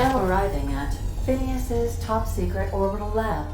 now arriving at Phineas's top secret orbital lab.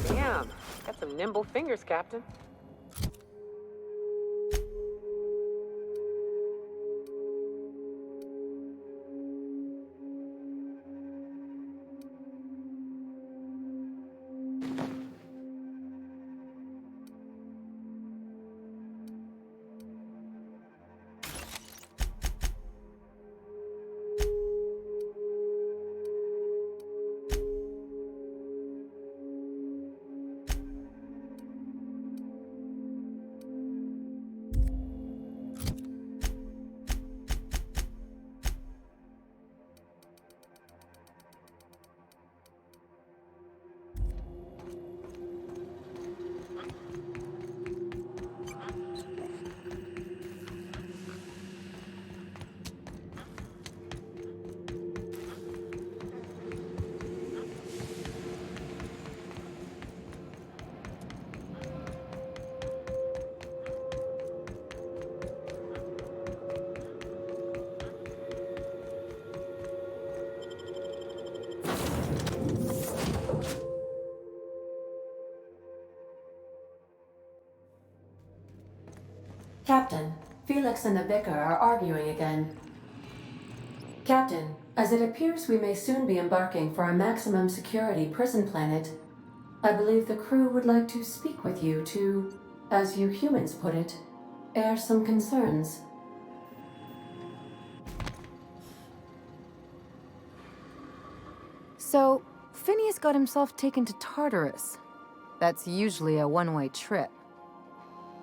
Damn, got some nimble fingers, Captain. Felix and the Vicar are arguing again. Captain, as it appears we may soon be embarking for a maximum security prison planet, I believe the crew would like to speak with you to, as you humans put it, air some concerns. So, Phineas got himself taken to Tartarus. That's usually a one-way trip.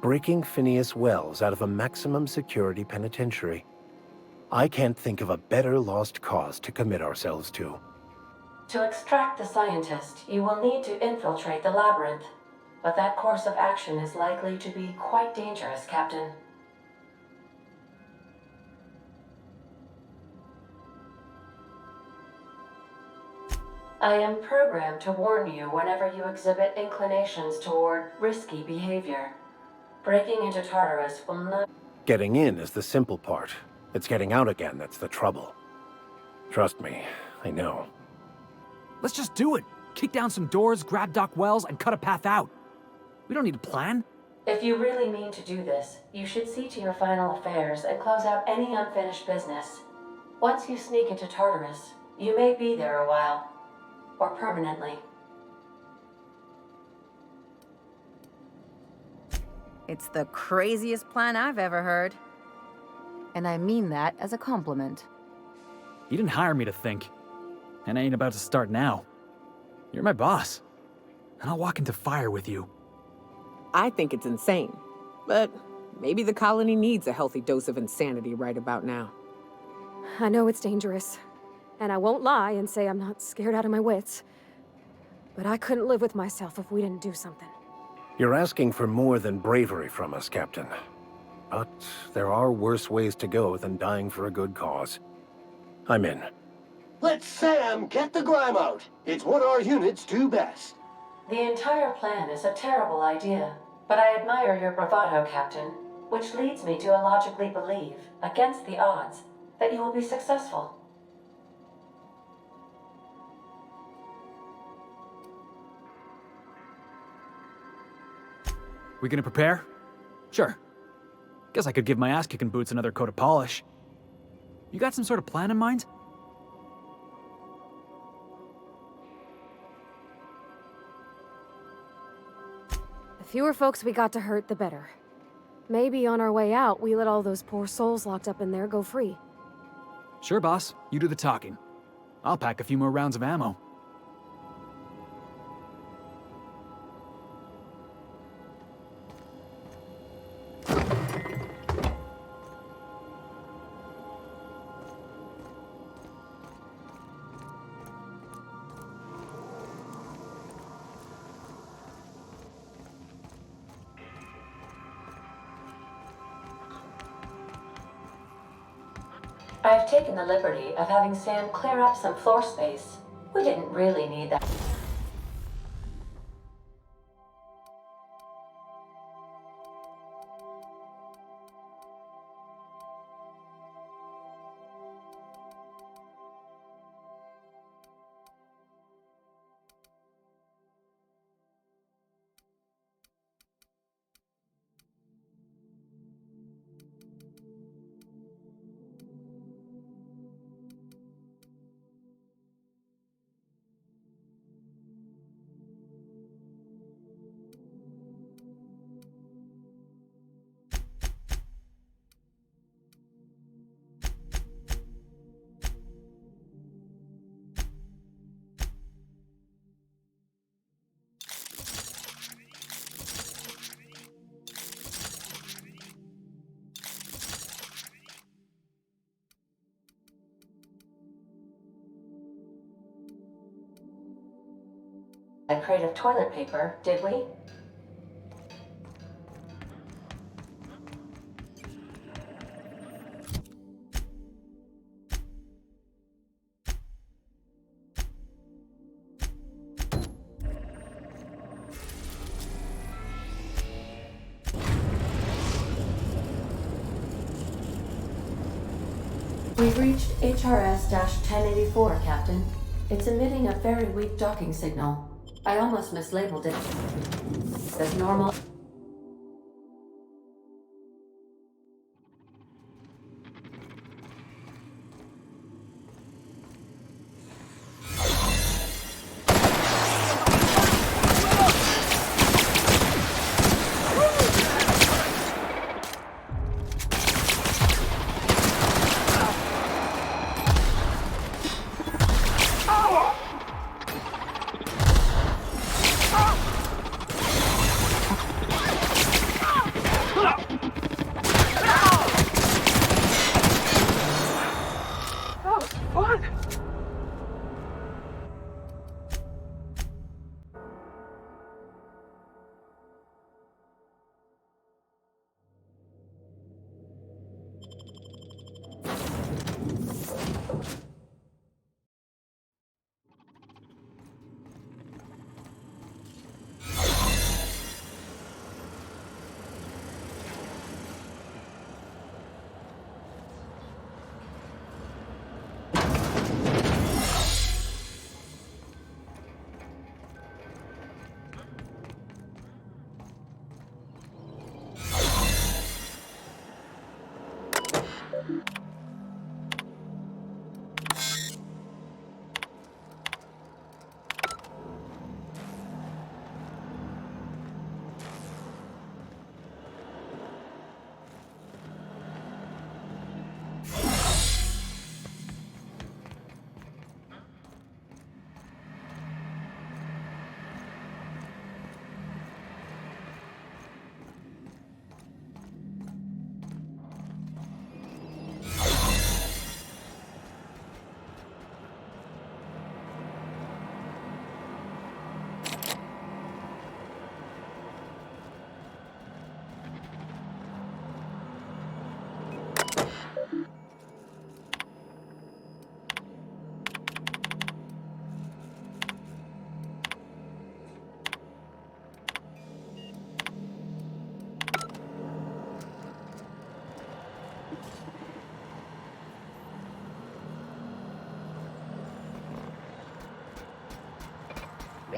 Breaking Phineas Wells out of a maximum security penitentiary. I can't think of a better lost cause to commit ourselves to. To extract the scientist, you will need to infiltrate the labyrinth. But that course of action is likely to be quite dangerous, Captain. I am programmed to warn you whenever you exhibit inclinations toward risky behavior. Breaking into Tartarus will not... Getting in is the simple part. It's getting out again that's the trouble. Trust me, I know. Let's just do it. Kick down some doors, grab Doc Wells, and cut a path out. We don't need a plan. If you really mean to do this, you should see to your final affairs and close out any unfinished business. Once you sneak into Tartarus, you may be there a while. Or permanently. It's the craziest plan I've ever heard. And I mean that as a compliment. You didn't hire me to think. And I ain't about to start now. You're my boss. And I'll walk into fire with you. I think it's insane. But maybe the colony needs a healthy dose of insanity right about now. I know it's dangerous. And I won't lie and say I'm not scared out of my wits. But I couldn't live with myself if we didn't do something. You're asking for more than bravery from us, Captain. But there are worse ways to go than dying for a good cause. I'm in. Let Sam get the grime out. It's what our units do best. The entire plan is a terrible idea, but I admire your bravado, Captain, which leads me to illogically believe, against the odds, that you will be successful. We gonna prepare? Sure. Guess I could give my ass-kicking boots another coat of polish. You got some sort of plan in mind? The fewer folks we got to hurt, the better. Maybe on our way out, we let all those poor souls locked up in there go free. Sure, boss. You do the talking. I'll pack a few more rounds of ammo. I've taken the liberty of having Sam clear up some floor space. We didn't really need that. A crate of toilet paper, did we? We've reached HRS-1084, Captain. It's emitting a very weak docking signal. I almost mislabeled it as normal.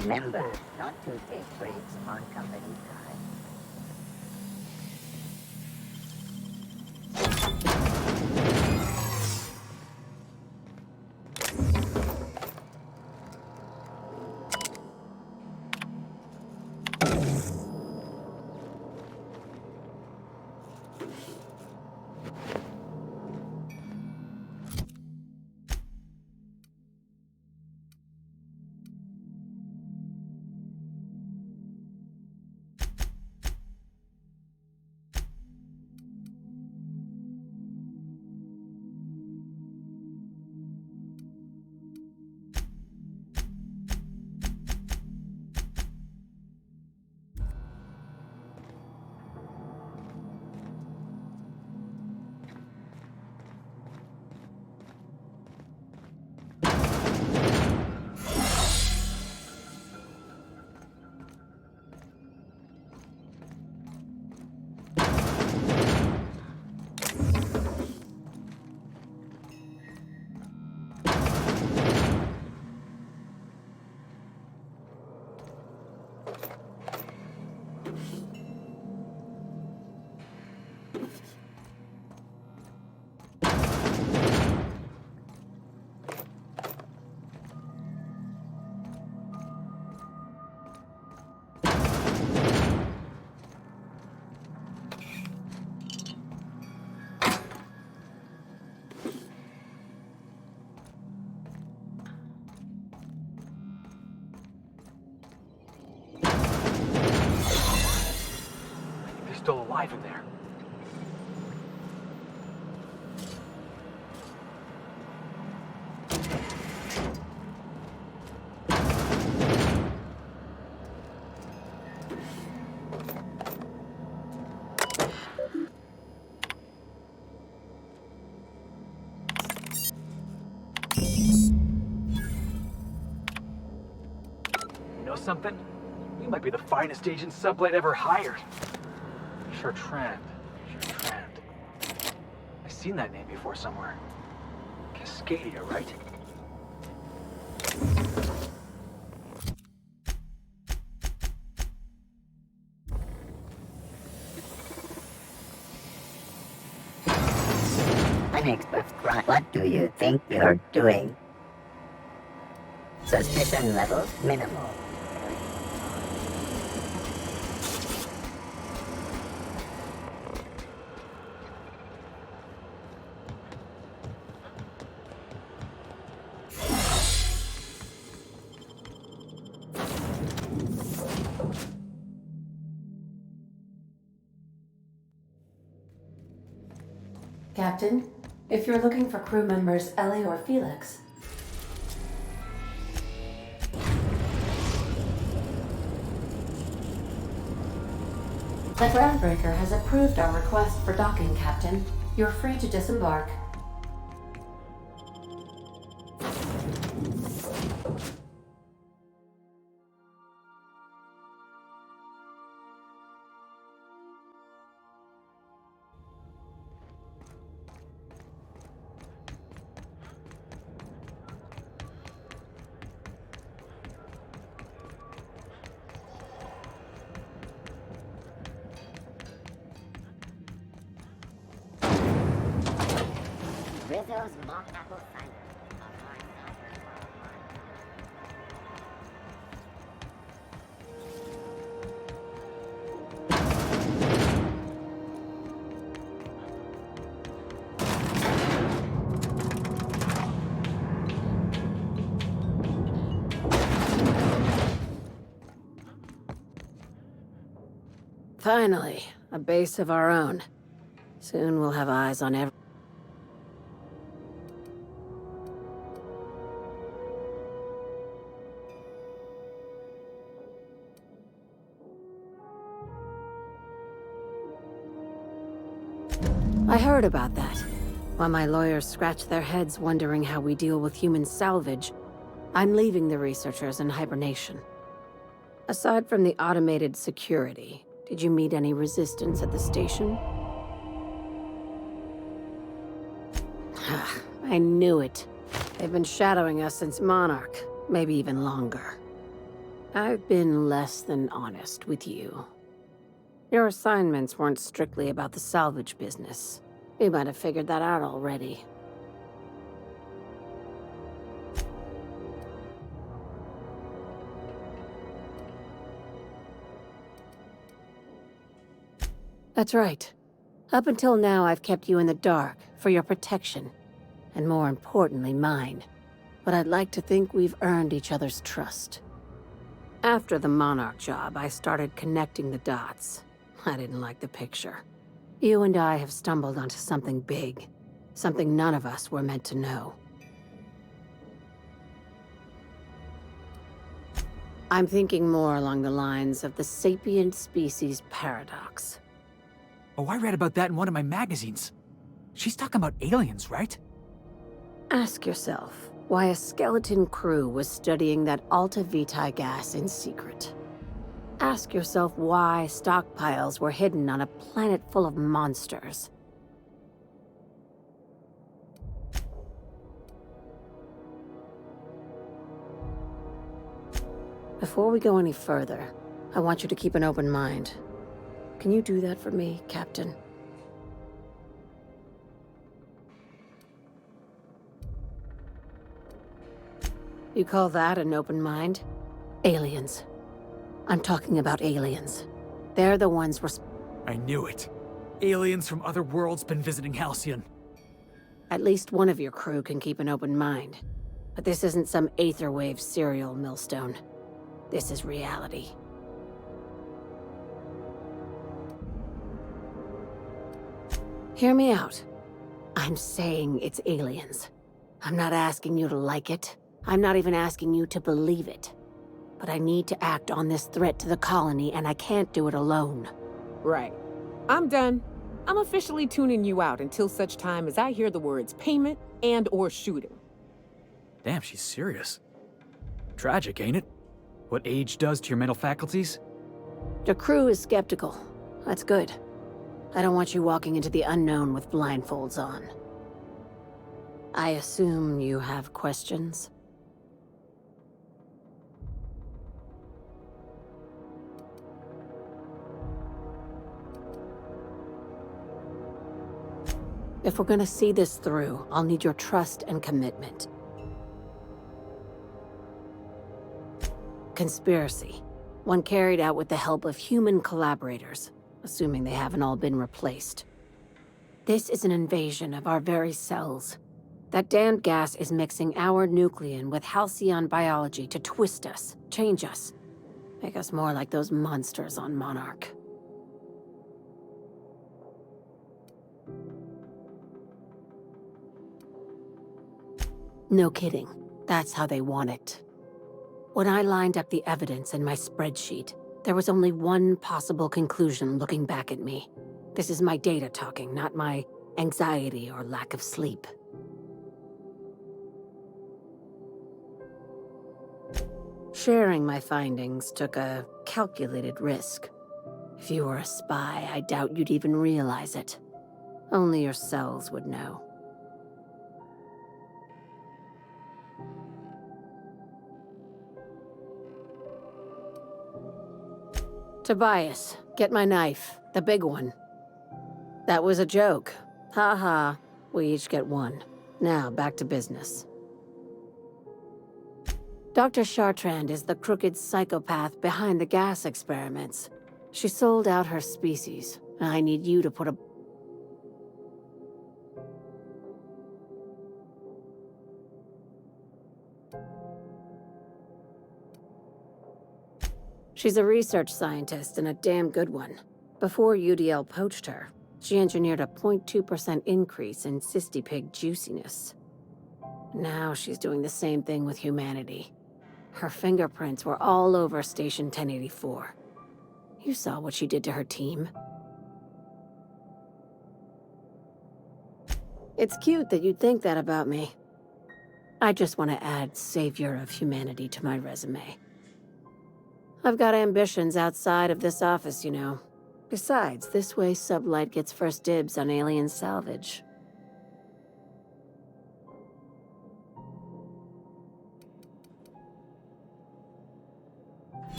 Remember, not to take breaks on company time. They're still alive in there. You know something? We might be the finest agent Sublight ever hired. Chartrand. I've seen that name before somewhere. Cascadia, right? Unexpected. What do you think you're doing? Suspicion level minimal. Captain, if you're looking for crew members Ellie or Felix, the groundbreaker has approved our request for docking, Captain. You're free to disembark. Rizzo's mock apple cider. Finally, a base of our own. Soon we'll have eyes on every... I heard about that. While my lawyers scratch their heads wondering how we deal with human salvage, I'm leaving the researchers in hibernation. Aside from the automated security, did you meet any resistance at the station? I knew it. They've been shadowing us since Monarch, maybe even longer. I've been less than honest with you. Your assignments weren't strictly about the salvage business. You might have figured that out already. That's right. Up until now, I've kept you in the dark for your protection, and more importantly, mine. But I'd like to think we've earned each other's trust. After the Monarch job, I started connecting the dots. I didn't like the picture. You and I have stumbled onto something big, something none of us were meant to know. I'm thinking more along the lines of the sapient species paradox. Oh, I read about that in one of my magazines. She's talking about aliens, right? Ask yourself why a skeleton crew was studying that Alta Vitae gas in secret. Ask yourself why stockpiles were hidden on a planet full of monsters. Before we go any further, I want you to keep an open mind. Can you do that for me, Captain? You call that an open mind? Aliens. I'm talking about aliens. They're the ones I knew it. Aliens from other worlds been visiting Halcyon. At least one of your crew can keep an open mind. But this isn't some Aetherwave serial millstone. This is reality. Hear me out. I'm saying it's aliens. I'm not asking you to like it. I'm not even asking you to believe it. But I need to act on this threat to the colony, and I can't do it alone. Right. I'm done. I'm officially tuning you out until such time as I hear the words payment and/or shooting. Damn, she's serious. Tragic, ain't it? What age does to your mental faculties? The crew is skeptical. That's good. I don't want you walking into the unknown with blindfolds on. I assume you have questions? If we're gonna see this through, I'll need your trust and commitment. Conspiracy. One carried out with the help of human collaborators, assuming they haven't all been replaced. This is an invasion of our very cells. That damned gas is mixing our nucleon with halcyon biology to twist us, change us, make us more like those monsters on Monarch. No kidding. That's how they want it. When I lined up the evidence in my spreadsheet, there was only one possible conclusion looking back at me. This is my data talking, not my anxiety or lack of sleep. Sharing my findings took a calculated risk. If you were a spy, I doubt you'd even realize it. Only your cells would know. Tobias, get my knife. The big one. That was a joke. Ha ha. We each get one. Now, back to business. Dr. Chartrand is the crooked psychopath behind the gas experiments. She sold out her species. I need you to put a... She's a research scientist and a damn good one. Before UDL poached her, she engineered a 0.2% increase in cystipig juiciness. Now she's doing the same thing with humanity. Her fingerprints were all over Station 1084. You saw what she did to her team. It's cute that you'd think that about me. I just want to add Savior of Humanity to my resume. I've got ambitions outside of this office, you know. Besides, this way Sublight gets first dibs on alien salvage.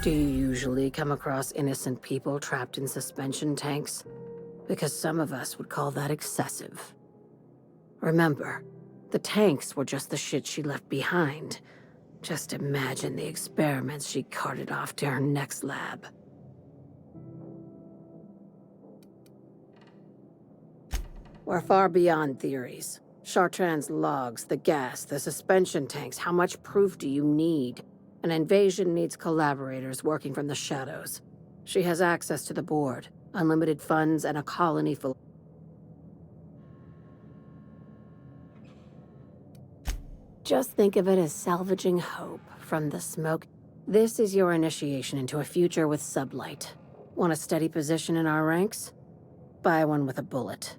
Do you usually come across innocent people trapped in suspension tanks? Because some of us would call that excessive. Remember, the tanks were just the shit she left behind. Just imagine the experiments she carted off to her next lab. We're far beyond theories. Chartrand's logs, the gas, the suspension tanks, how much proof do you need? An invasion needs collaborators working from the shadows. She has access to the board, unlimited funds, and a colony full. Just think of it as salvaging hope from the smoke. This is your initiation into a future with sublight. Want a steady position in our ranks? Buy one with a bullet.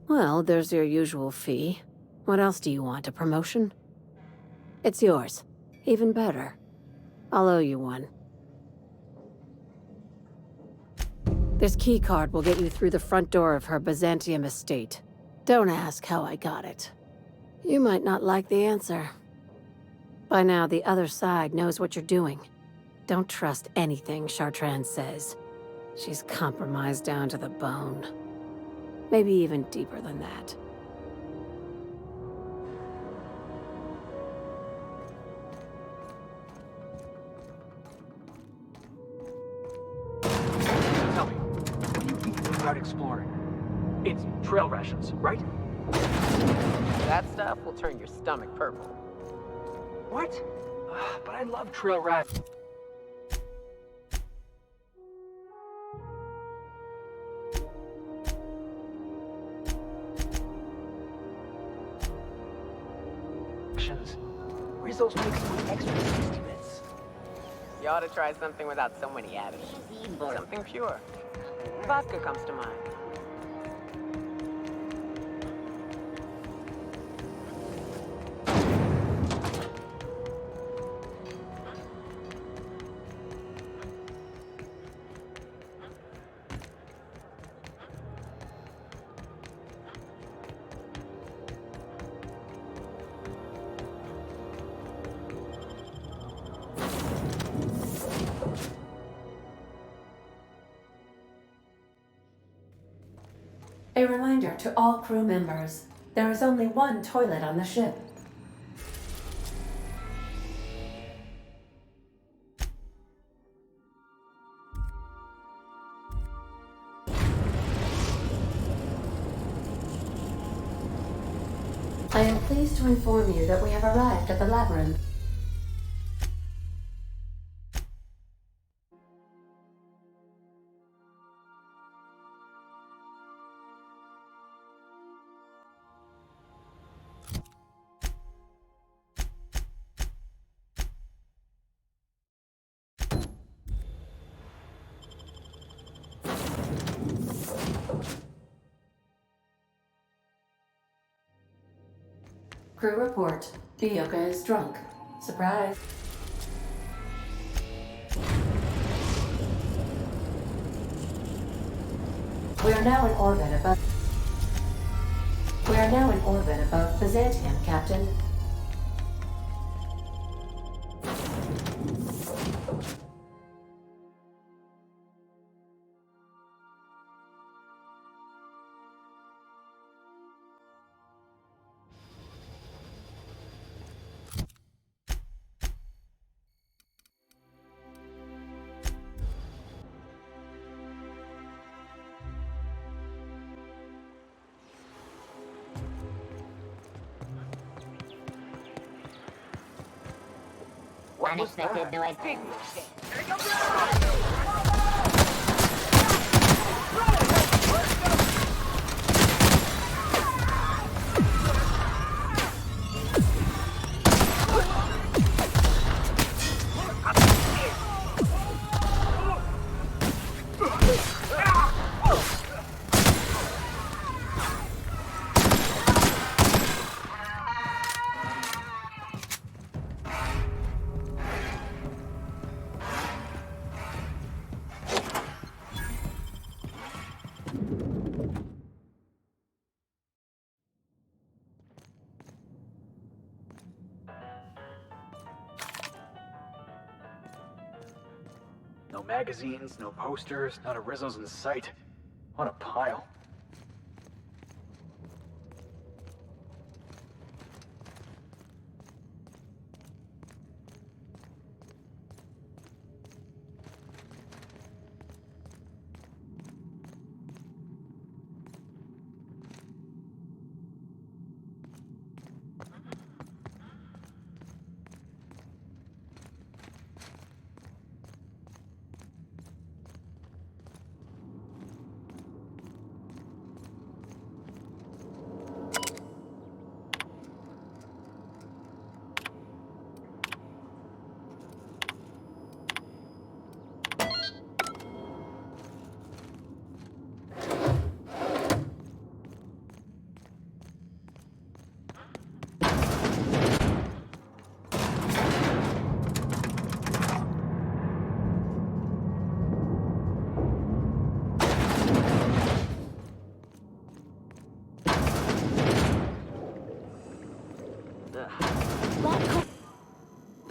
Well, there's your usual fee. What else do you want, a promotion? It's yours. Even better. I'll owe you one. This keycard will get you through the front door of her Byzantium estate. Don't ask how I got it. You might not like the answer. By now, the other side knows what you're doing. Don't trust anything Chartrand says. She's compromised down to the bone. Maybe even deeper than that. Tell me, what do you think about exploring? It's trail rations, right? That stuff will turn your stomach purple. What? But I love trail rations. Rizzo's make some extra tasty bits. You ought to try something without so many additives. Something pure. Vodka comes to mind. A reminder to all crew members, there is only one toilet on the ship. I am pleased to inform you that we have arrived at the labyrinth. Crew report. Bioka is drunk. Surprise. We are now in orbit above Byzantium, Captain. Unexpected noise. No magazines, no posters, not a Rizzo's in sight. What a pile.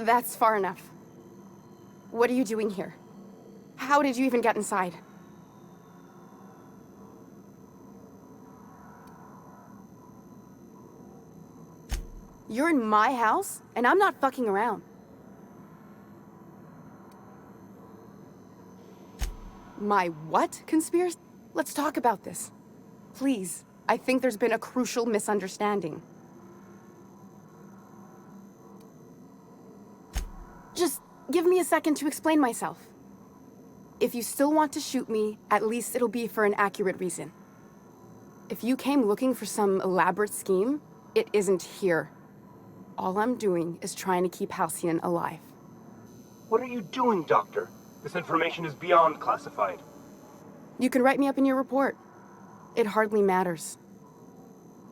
That's far enough. What are you doing here? How did you even get inside? You're in my house, and I'm not fucking around. My what conspiracy? Let's talk about this. Please, I think there's been a crucial misunderstanding. Just give me a second to explain myself. If you still want to shoot me, at least it'll be for an accurate reason. If you came looking for some elaborate scheme, it isn't here. All I'm doing is trying to keep Halcyon alive. What are you doing, Doctor? This information is beyond classified. You can write me up in your report. It hardly matters.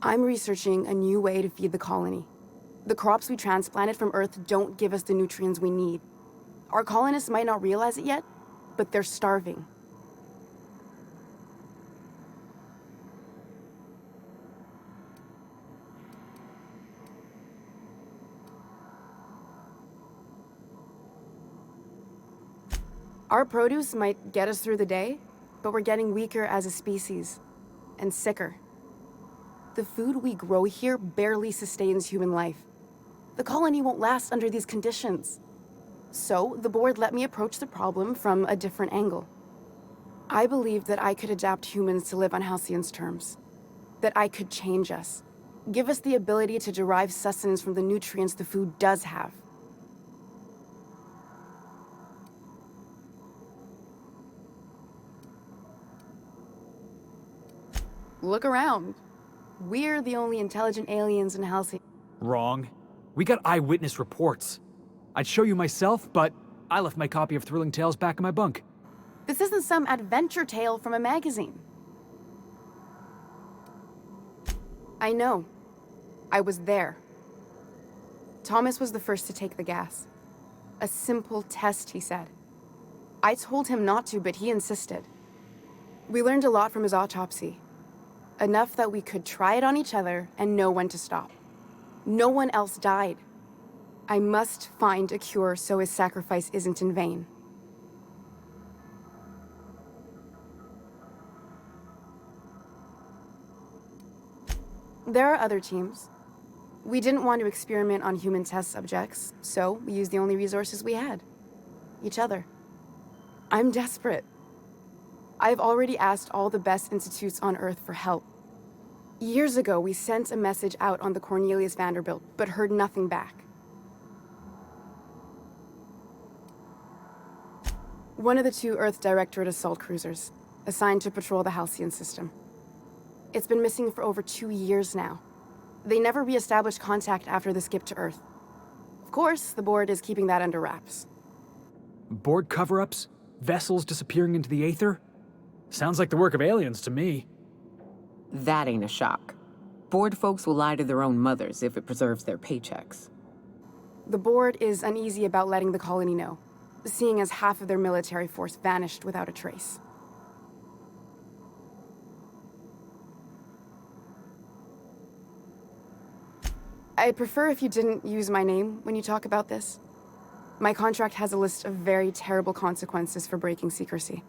I'm researching a new way to feed the colony. The crops we transplanted from Earth don't give us the nutrients we need. Our colonists might not realize it yet, but they're starving. Our produce might get us through the day, but we're getting weaker as a species, and sicker. The food we grow here barely sustains human life. The colony won't last under these conditions. So, the board let me approach the problem from a different angle. I believed that I could adapt humans to live on Halcyon's terms. That I could change us. Give us the ability to derive sustenance from the nutrients the food does have. Look around. We're the only intelligent aliens in Halcyon. Wrong. We got eyewitness reports. I'd show you myself, but I left my copy of Thrilling Tales back in my bunk. This isn't some adventure tale from a magazine. I know. I was there. Thomas was the first to take the gas. A simple test, he said. I told him not to, but he insisted. We learned a lot from his autopsy. Enough that we could try it on each other and know when to stop. No one else died. I must find a cure so his sacrifice isn't in vain. There are other teams. We didn't want to experiment on human test subjects, so we used the only resources we had. Each other. I'm desperate. I've already asked all the best institutes on Earth for help. Years ago, we sent a message out on the Cornelius Vanderbilt, but heard nothing back. One of the two Earth Directorate assault cruisers, assigned to patrol the Halcyon system. It's been missing for over 2 years now. They never re-established contact after the skip to Earth. Of course, the board is keeping that under wraps. Board cover-ups? Vessels disappearing into the aether? Sounds like the work of aliens to me. That ain't a shock. Board folks will lie to their own mothers if it preserves their paychecks. The board is uneasy about letting the colony know, seeing as half of their military force vanished without a trace. I'd prefer if you didn't use my name when you talk about this. My contract has a list of very terrible consequences for breaking secrecy.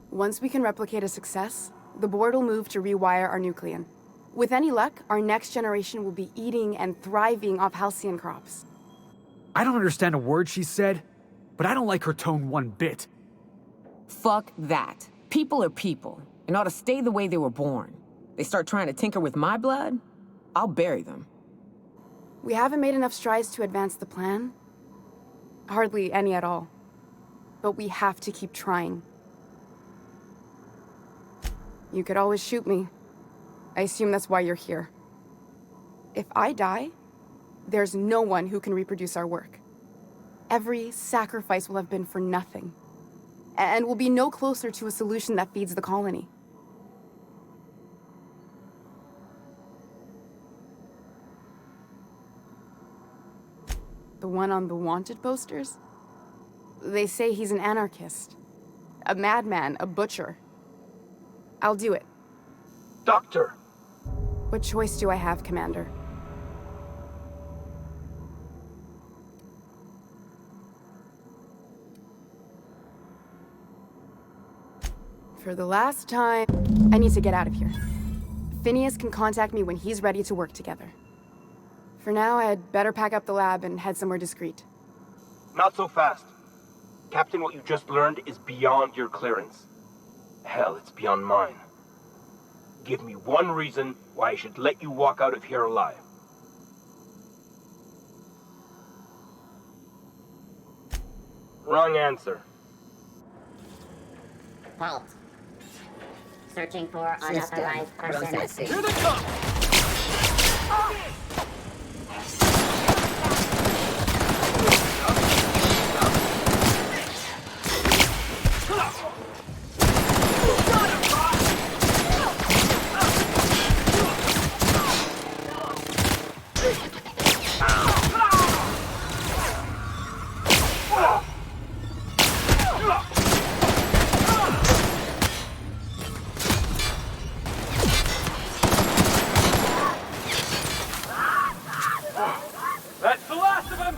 Once we can replicate a success, the board will move to rewire our nucleon. With any luck, our next generation will be eating and thriving off halcyon crops. I don't understand a word she said, but I don't like her tone one bit. Fuck that. People are people, and ought to stay the way they were born. They start trying to tinker with my blood, I'll bury them. We haven't made enough strides to advance the plan. Hardly any at all. But we have to keep trying. You could always shoot me. I assume that's why you're here. If I die, there's no one who can reproduce our work. Every sacrifice will have been for nothing. And we'll be no closer to a solution that feeds the colony. The one on the wanted posters? They say he's an anarchist. A madman, a butcher. I'll do it. Doctor! What choice do I have, Commander? For the last time, I need to get out of here. Phineas can contact me when he's ready to work together. For now, I'd better pack up the lab and head somewhere discreet. Not so fast. Captain, what you just learned is beyond your clearance. Hell, it's beyond mine. Give me one reason why I should let you walk out of here alive. Wrong answer. Halt. Searching for unauthorized person. Here they come! That's the last of them!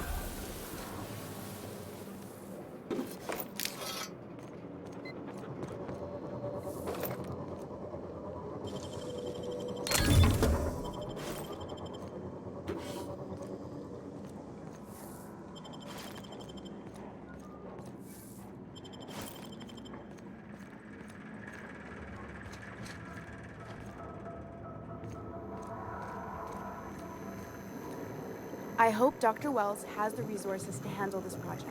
I hope Dr. Wells has the resources to handle this project.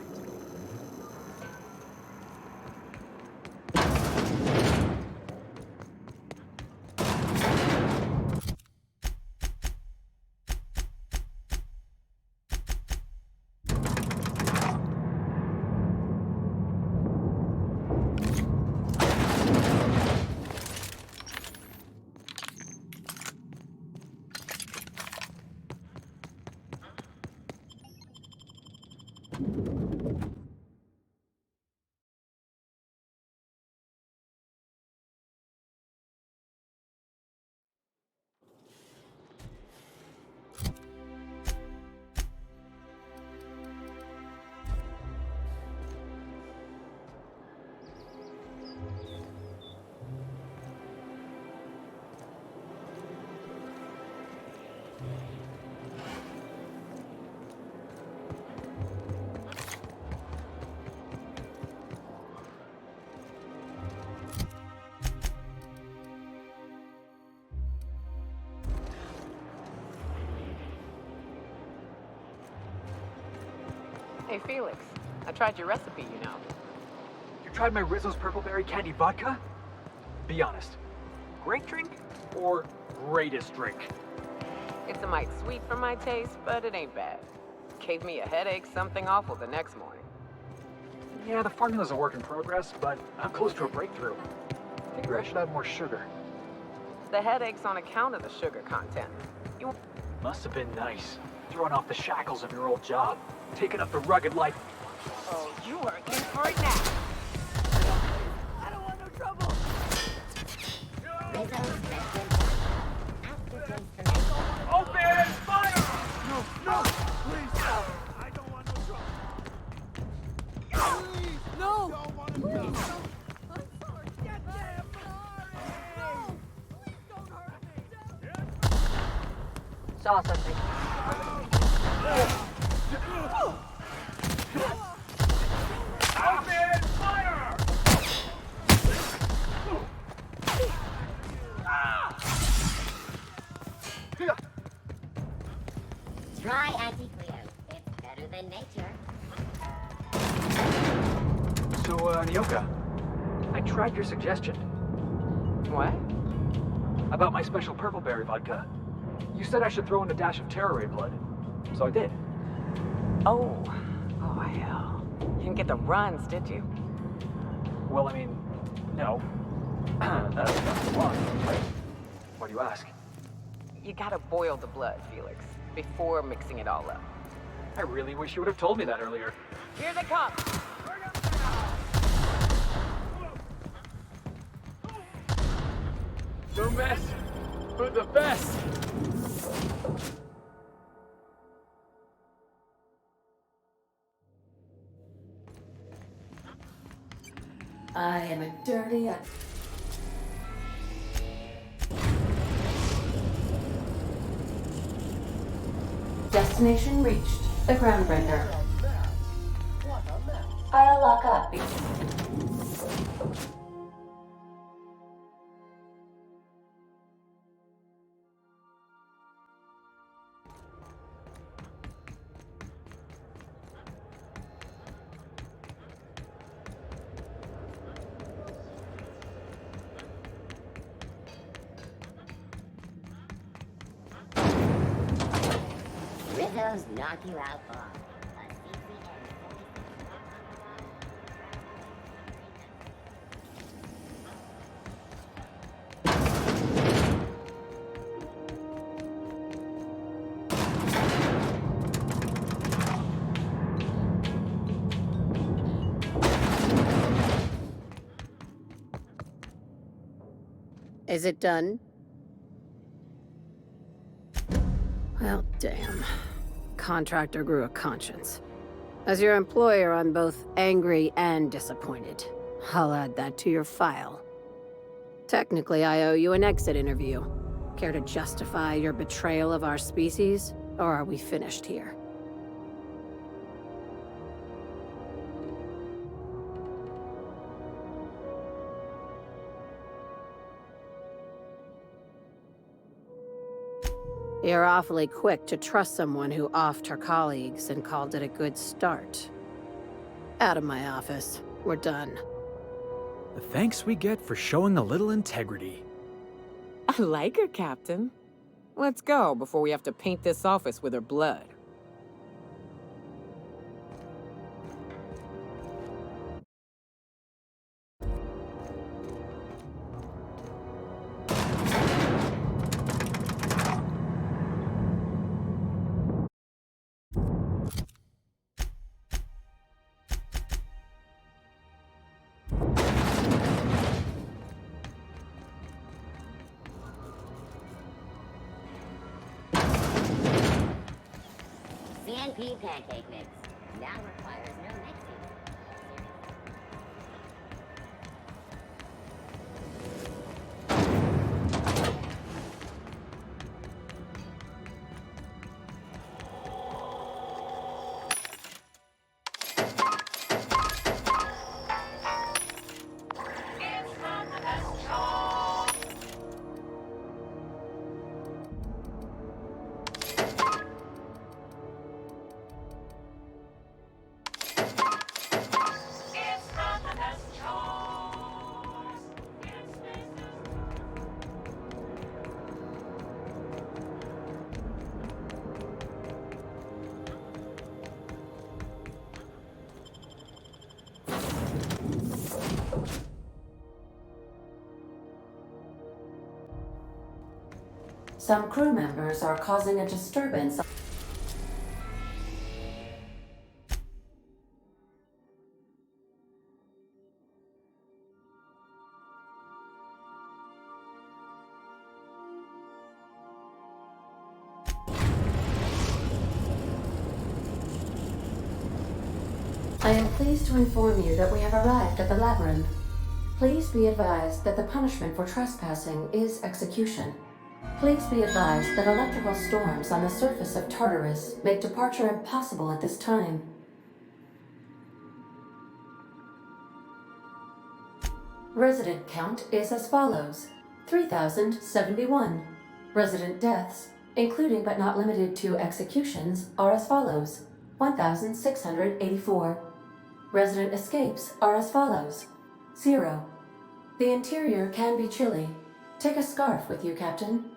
Hey, Felix. I tried your recipe, you know. You tried my Rizzo's Purple Berry Candy Vodka? Be honest. Great drink or greatest drink? It's a mite sweet for my taste, but it ain't bad. Gave me a headache, something awful the next morning. Yeah, the formula's a work in progress, but I'm close to a breakthrough. Figure I should have more sugar. The headache's on account of the sugar content. You Must have been nice. Throwing off the shackles of your old job. Taking up the rugged life. Oh, you are in for it now. I don't want no trouble. Rizzo's After drinks the next. Open! Saw something. Try anti-Cleo. It's better than nature. So, Nyoka, I tried your suggestion. What? About my special purple berry vodka. You said I should throw in a dash of Terror Ray blood. So I did. Oh. Oh, hell. You didn't get the runs, did you? Well, I mean, no. That's a lot, right? Why do you ask? You gotta boil the blood, Felix, before mixing it all up. I really wish you would have told me that earlier. Here they come! No mess, but the best! I am a dirty... Destination reached. The Groundbreaker. I'll lock up. Rizzo's knock you out bomb. Is it done? Well, damn. Contractor grew a conscience. As your employer, I'm both angry and disappointed. I'll add that to your file. Technically, I owe you an exit interview. Care to justify your betrayal of our species, or are we finished here? You're awfully quick to trust someone who offed her colleagues and called it a good start. Out of my office. We're done. The thanks we get for showing a little integrity. I like her, Captain. Let's go before we have to paint this office with her blood. CNP pancake mix. Now requires no mixing. Some crew members are causing a disturbance. I am pleased to inform you that we have arrived at the labyrinth. Please be advised that the punishment for trespassing is execution. Please be advised that electrical storms on the surface of Tartarus make departure impossible at this time. Resident count is as follows: 3,071. Resident deaths, including but not limited to executions, are as follows: 1,684. Resident escapes are as follows: 0. The interior can be chilly. Take a scarf with you, Captain.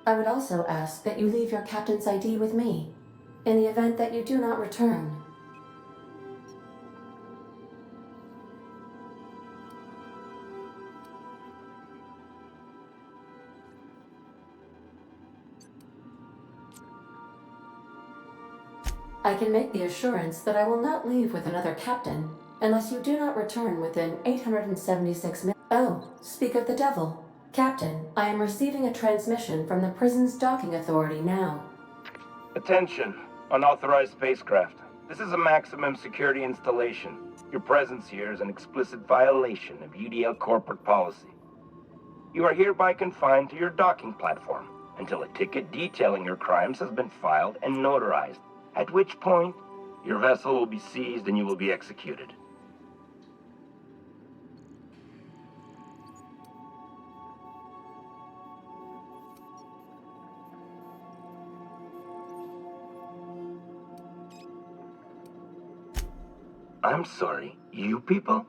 I would also ask that you leave your captain's ID with me, in the event that you do not return. I can make the assurance that I will not leave with another captain unless you do not return within 876 minutes. Oh, speak of the devil. Captain, I am receiving a transmission from the prison's docking authority now. Attention, unauthorized spacecraft. This is a maximum security installation. Your presence here is an explicit violation of UDL corporate policy. You are hereby confined to your docking platform until a ticket detailing your crimes has been filed and notarized, at which point your vessel will be seized and you will be executed. I'm sorry, you people?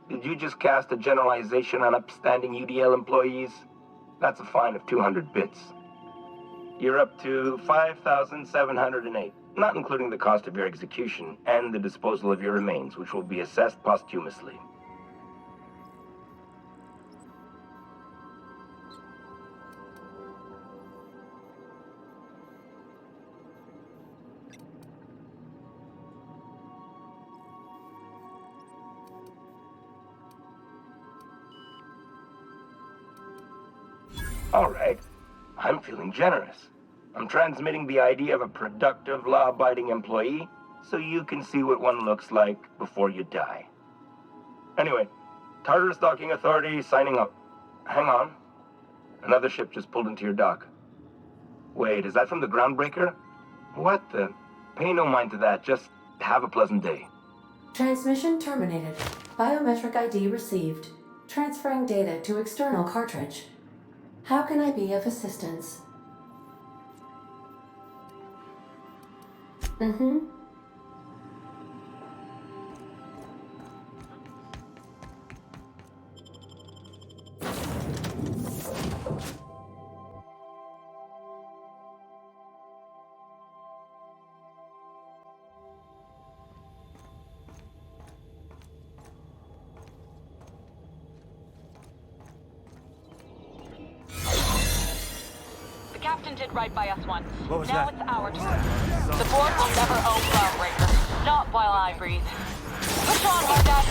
Did you just cast a generalization on upstanding UDL employees? That's a fine of 200 bits. You're up to 5,708, not including the cost of your execution and the disposal of your remains, which will be assessed posthumously. All right, I'm feeling generous. I'm transmitting the ID of a productive, law-abiding employee so you can see what one looks like before you die. Anyway, Tartarus Docking Authority signing up. Hang on. Another ship just pulled into your dock. Wait, is that from the Groundbreaker? What the? Pay no mind to that, just have a pleasant day. Transmission terminated. Biometric ID received. Transferring data to external cartridge. How can I be of assistance? The captain did right by us once. What was now that? It's our turn. The board will never own Groundbreaker. Not while I breathe. Push on, Hardad!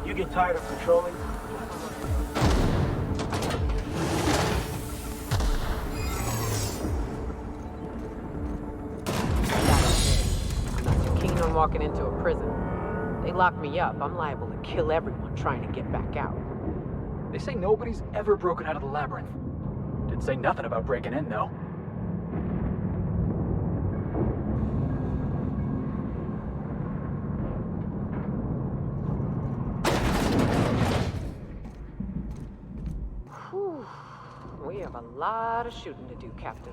You get tired of patrolling? I'm walking into a prison. They lock me up, I'm liable to kill everyone trying to get back out. They say nobody's ever broken out of the labyrinth. Didn't say nothing about breaking in, though. Whew. We have a lot of shooting to do, Captain.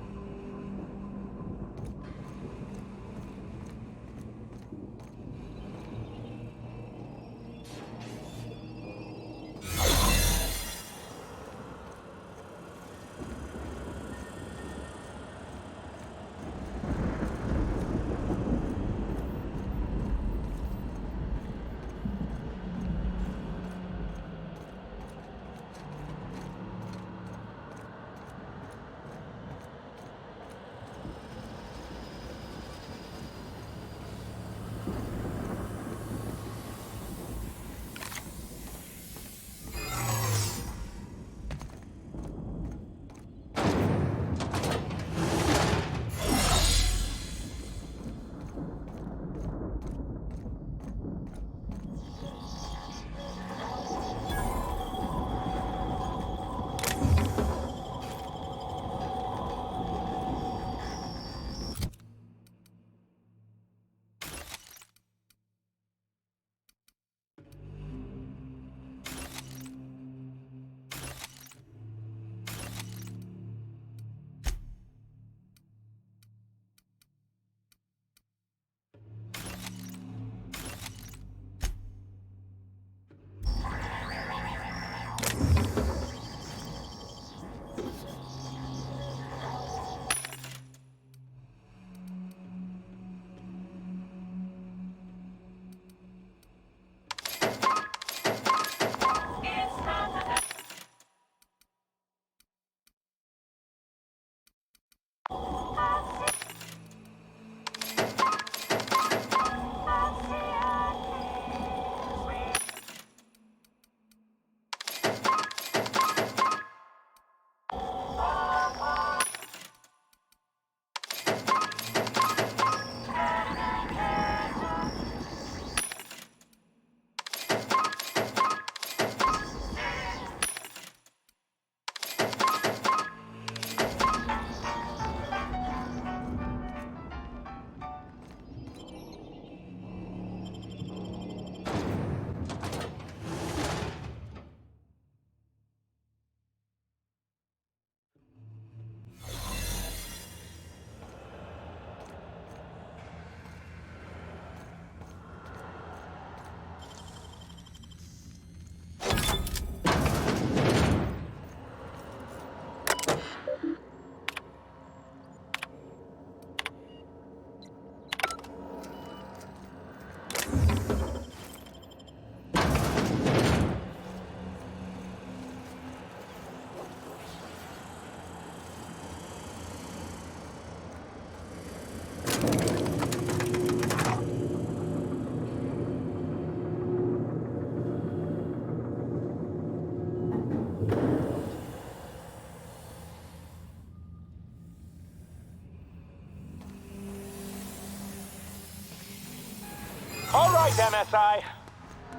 right, MSI.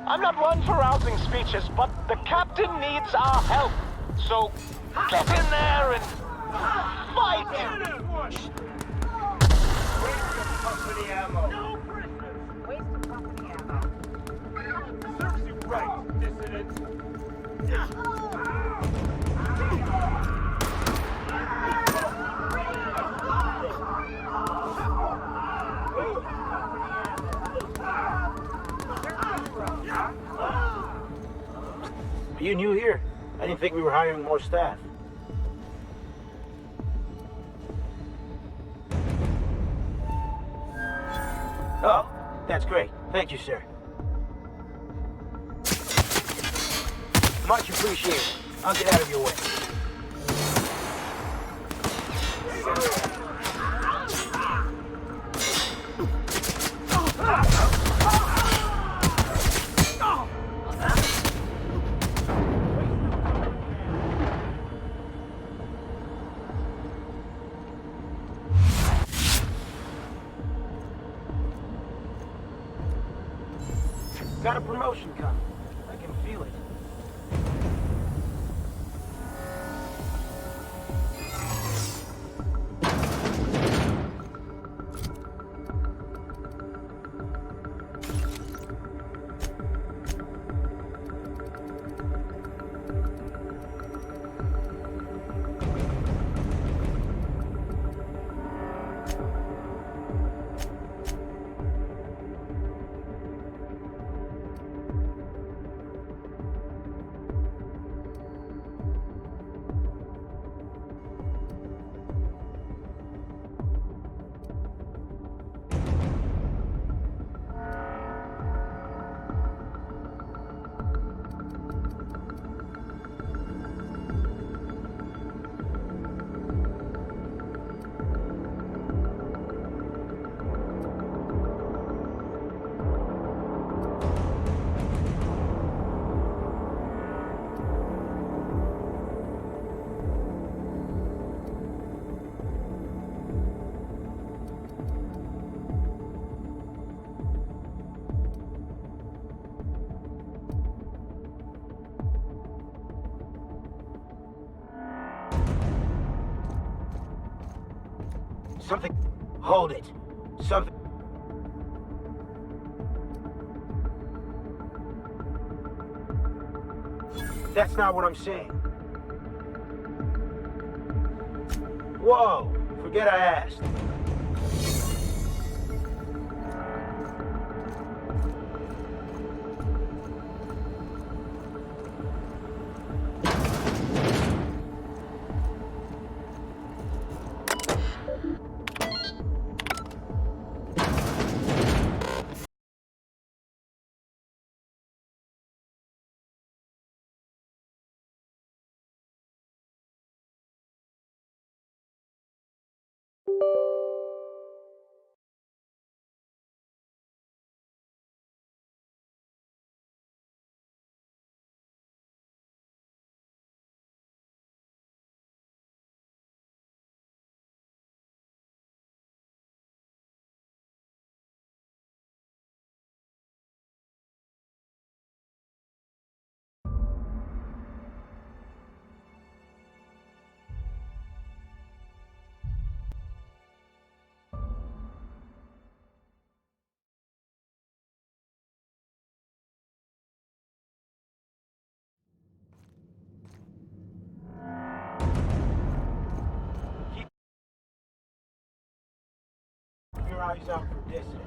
I'm not one for rousing speeches, but the captain needs our help. So, get in there and fight! Waste of company ammo. No prisoners! Waste of company ammo. Serves you right, dissident. Are you new here? I didn't think we were hiring more staff. Oh, that's great. Thank you, sir. Much appreciated. I'll get out of your way. Got a promotion coming. I can feel it. Something... Hold it. Something... That's not what I'm saying. Whoa! Forget I asked. Keep your eyes out for dissidents.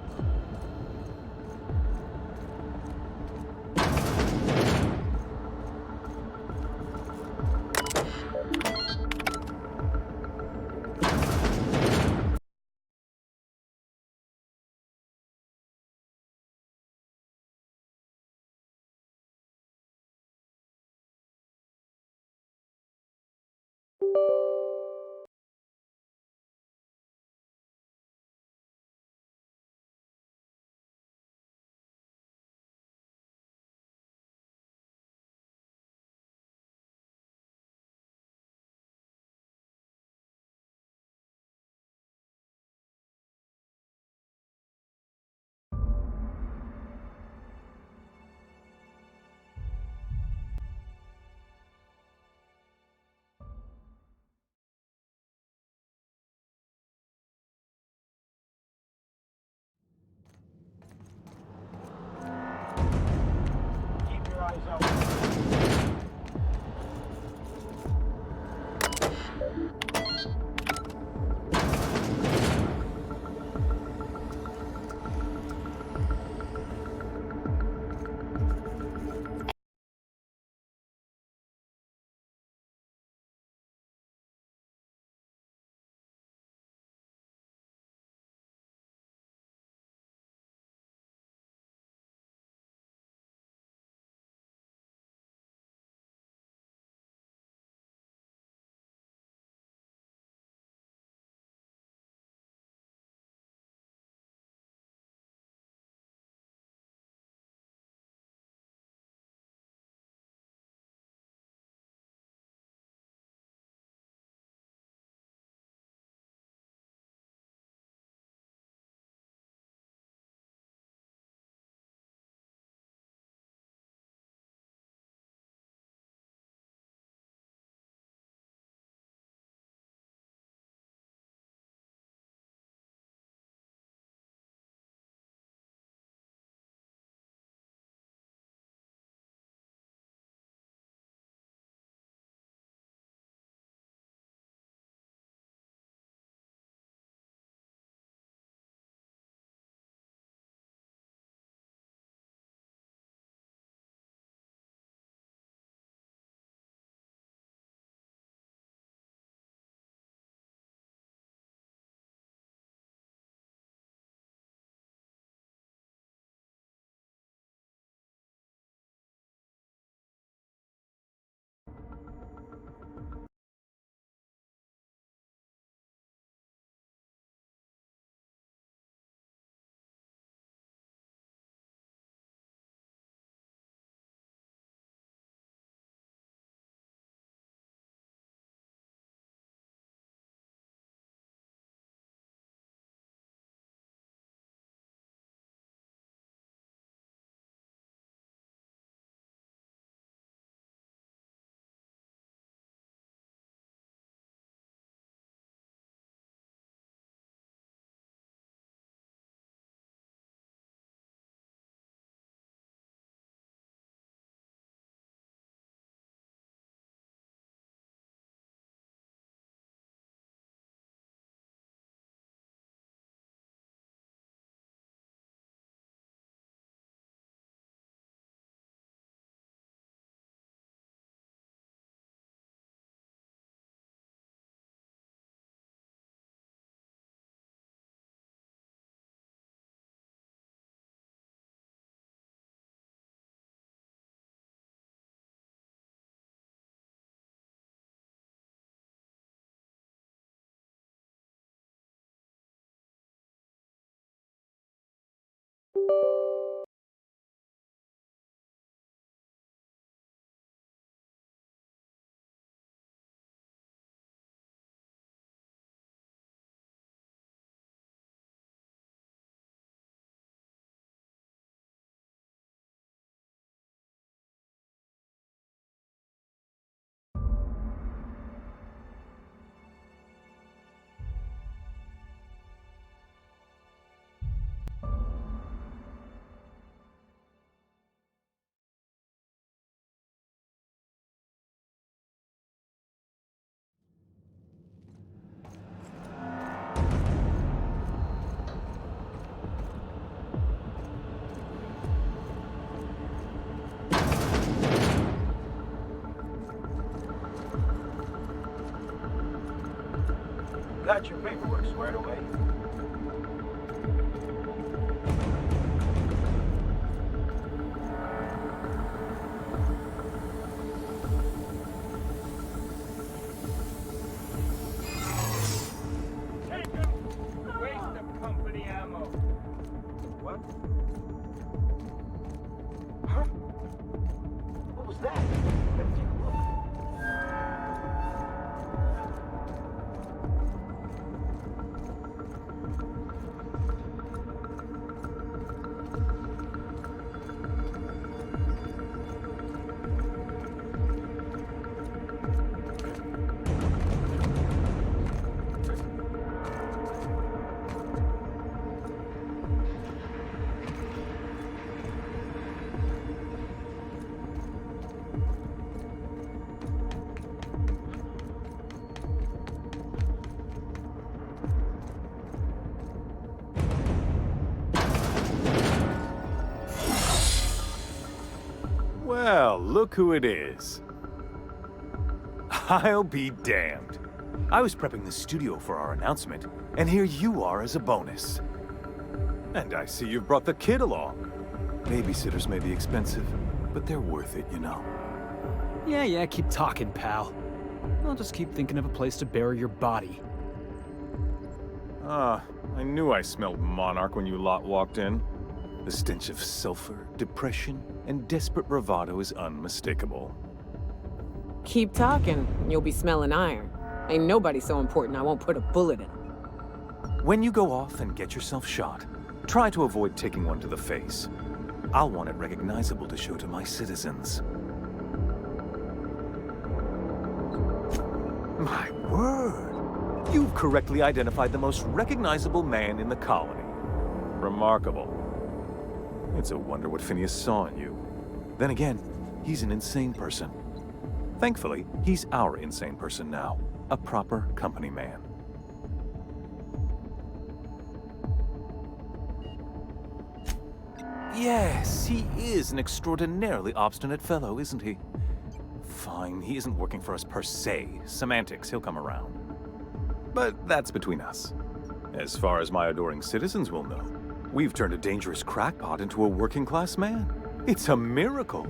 Got your paperwork squared away? Take him! Waste of company ammo. What? Huh? What was that? Better take a look. Well, look who it is. I'll be damned. I was prepping the studio for our announcement, and here you are as a bonus. And I see you've brought the kid along. Babysitters may be expensive, but they're worth it, you know. Yeah, keep talking, pal. I'll just keep thinking of a place to bury your body. I knew I smelled Monarch when you lot walked in. The stench of sulfur, depression, and desperate bravado is unmistakable. Keep talking, and you'll be smelling iron. Ain't nobody so important I won't put a bullet in him. When you go off and get yourself shot, try to avoid taking one to the face. I'll want it recognizable to show to my citizens. My word! You've correctly identified the most recognizable man in the colony. Remarkable. It's a wonder what Phineas saw in you. Then again, he's an insane person. Thankfully, he's our insane person now. A proper company man. Yes, he is an extraordinarily obstinate fellow, isn't he? Fine, he isn't working for us per se. Semantics, he'll come around. But that's between us. As far as my adoring citizens will know, we've turned a dangerous crackpot into a working-class man. It's a miracle.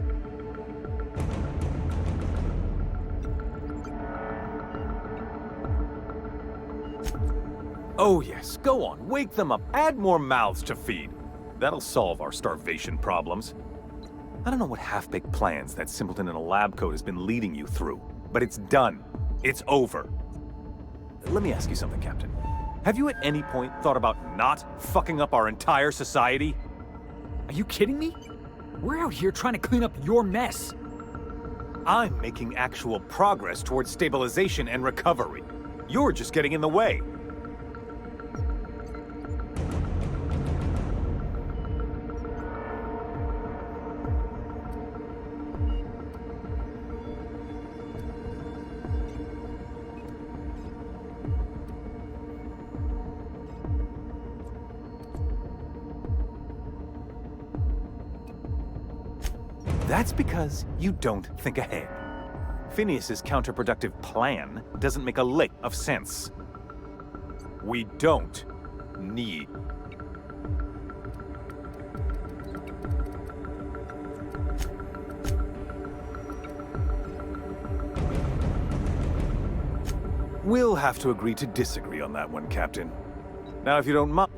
Oh yes, go on, wake them up, add more mouths to feed. That'll solve our starvation problems. I don't know what half-baked plans that simpleton in a lab coat has been leading you through, but it's done. It's over. Let me ask you something, Captain. Have you at any point thought about not fucking up our entire society? Are you kidding me? We're out here trying to clean up your mess. I'm making actual progress towards stabilization and recovery. You're just getting in the way. That's because you don't think ahead. Phineas's counterproductive plan doesn't make a lick of sense. We don't need. We'll have to agree to disagree on that one, Captain. Now, if you don't mind.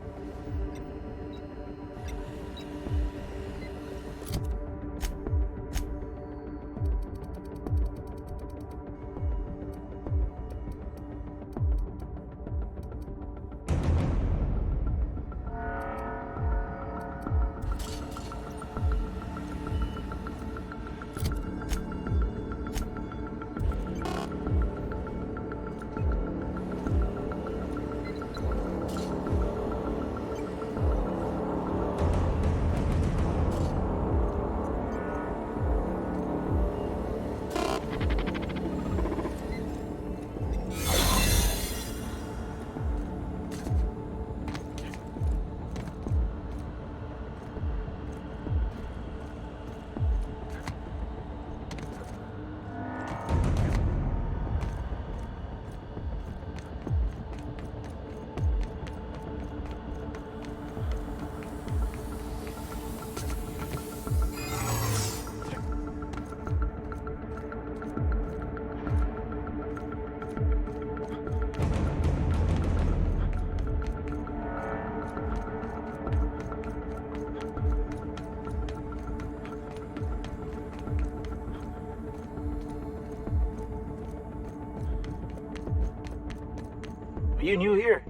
Are you new here?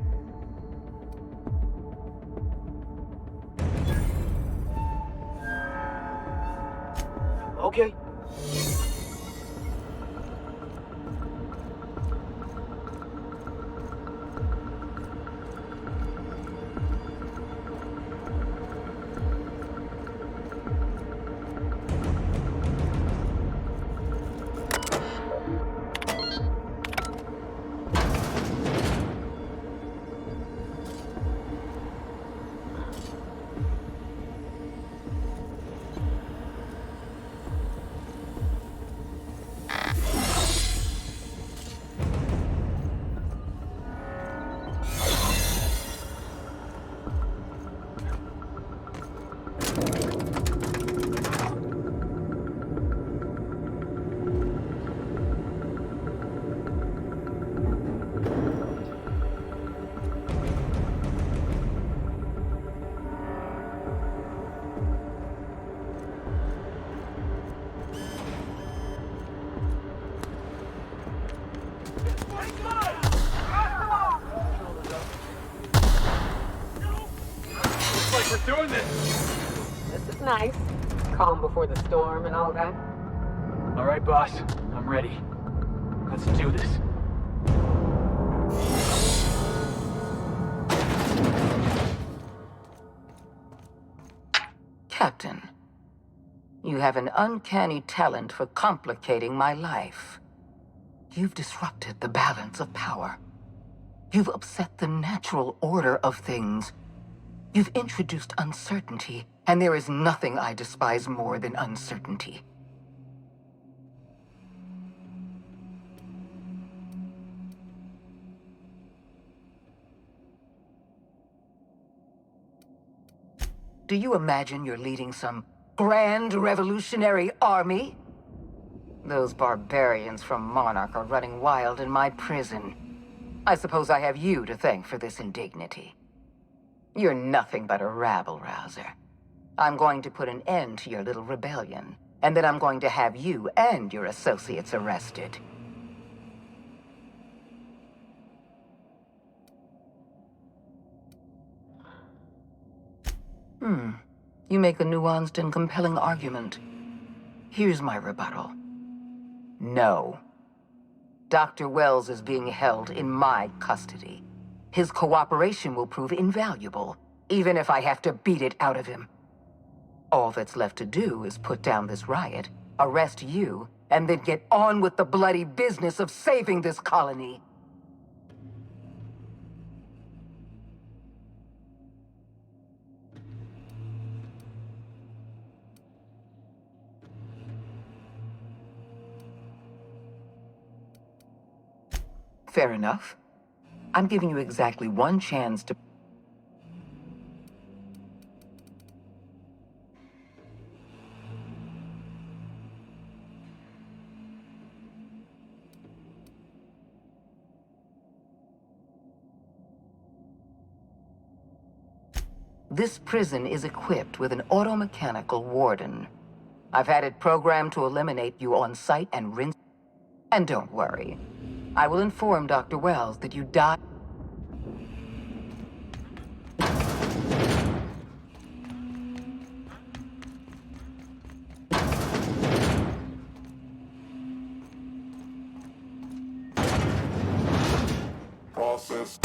Okay. We're doing this! This is nice. Calm before the storm and all that. All right, boss. I'm ready. Let's do this. Captain, you have an uncanny talent for complicating my life. You've disrupted the balance of power. You've upset the natural order of things. You've introduced uncertainty, and there is nothing I despise more than uncertainty. Do you imagine you're leading some grand revolutionary army? Those barbarians from Monarch are running wild in my prison. I suppose I have you to thank for this indignity. You're nothing but a rabble-rouser. I'm going to put an end to your little rebellion, and then I'm going to have you and your associates arrested. You make a nuanced and compelling argument. Here's my rebuttal. No. Dr. Wells is being held in my custody. His cooperation will prove invaluable, even if I have to beat it out of him. All that's left to do is put down this riot, arrest you, and then get on with the bloody business of saving this colony. Fair enough. I'm giving you exactly one chance to... This prison is equipped with an automechanical warden. I've had it programmed to eliminate you on sight and rinse... And don't worry. I will inform Dr. Wells that you died... Process.